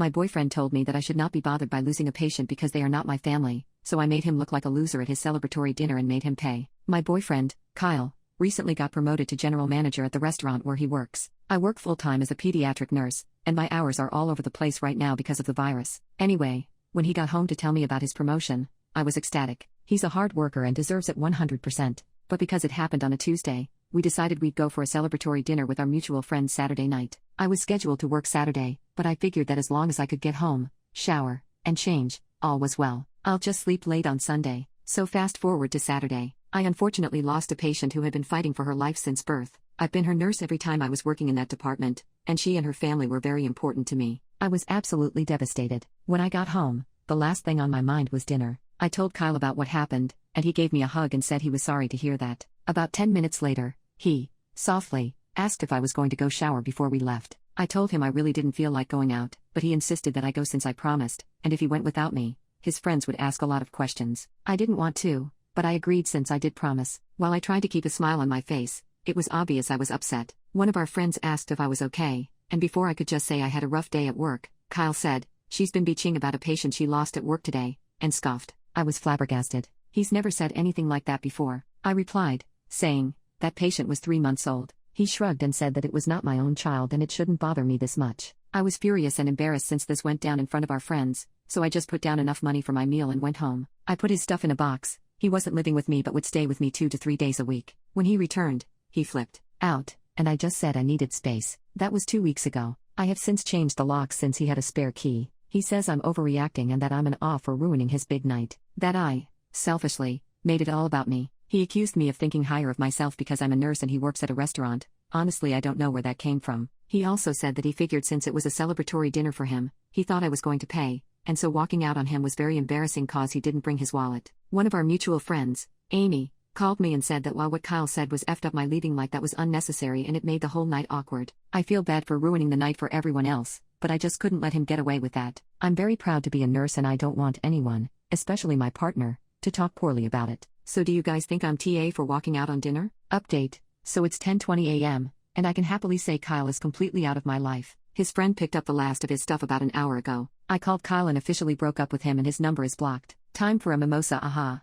My boyfriend told me that I should not be bothered by losing a patient because they are not my family, so I made him look like a loser at his celebratory dinner and made him pay. My boyfriend, Kyle, recently got promoted to general manager at the restaurant where he works. I work full-time as a pediatric nurse, and my hours are all over the place right now because of the virus. Anyway, when he got home to tell me about his promotion, I was ecstatic. He's a hard worker and deserves it 100%, but because it happened on a Tuesday, we decided we'd go for a celebratory dinner with our mutual friends Saturday night. I was scheduled to work Saturday, but I figured that as long as I could get home, shower, and change, all was well. I'll just sleep late on Sunday. So fast forward to Saturday. I unfortunately lost a patient who had been fighting for her life since birth. I've been her nurse every time I was working in that department, and she and her family were very important to me. I was absolutely devastated. When I got home, the last thing on my mind was dinner. I told Kyle about what happened, and he gave me a hug and said he was sorry to hear that. About 10 minutes later, he, softly, asked if I was going to go shower before we left. I told him I really didn't feel like going out, but he insisted that I go since I promised, and if he went without me, his friends would ask a lot of questions. I didn't want to, but I agreed since I did promise. While I tried to keep a smile on my face, it was obvious I was upset. One of our friends asked if I was okay, and before I could just say I had a rough day at work, Kyle said, "She's been bitching about a patient she lost at work today," and scoffed. I was flabbergasted. He's never said anything like that before. I replied, saying, "That patient was 3 months old." He shrugged and said that it was not my own child and it shouldn't bother me this much. I was furious and embarrassed since this went down in front of our friends, so I just put down enough money for my meal and went home. I put his stuff in a box. He wasn't living with me but would stay with me 2 to 3 days a week. When he returned, he flipped out, and I just said I needed space. That was 2 weeks ago. I have since changed the locks since he had a spare key. He says I'm overreacting and that I'm an off for ruining his big night. That I, selfishly, made it all about me. He accused me of thinking higher of myself because I'm a nurse and he works at a restaurant. Honestly, I don't know where that came from. He also said that he figured since it was a celebratory dinner for him, he thought I was going to pay, and so walking out on him was very embarrassing cause he didn't bring his wallet. One of our mutual friends, Amy, called me and said that while what Kyle said was effed up, my leaving like that was unnecessary and it made the whole night awkward. I feel bad for ruining the night for everyone else, but I just couldn't let him get away with that. I'm very proud to be a nurse and I don't want anyone, especially my partner, to talk poorly about it. So do you guys think I'm TA for walking out on dinner? Update. So it's 10:20 a.m., and I can happily say Kyle is completely out of my life. His friend picked up the last of his stuff about an hour ago. I called Kyle and officially broke up with him and his number is blocked. Time for a mimosa, aha.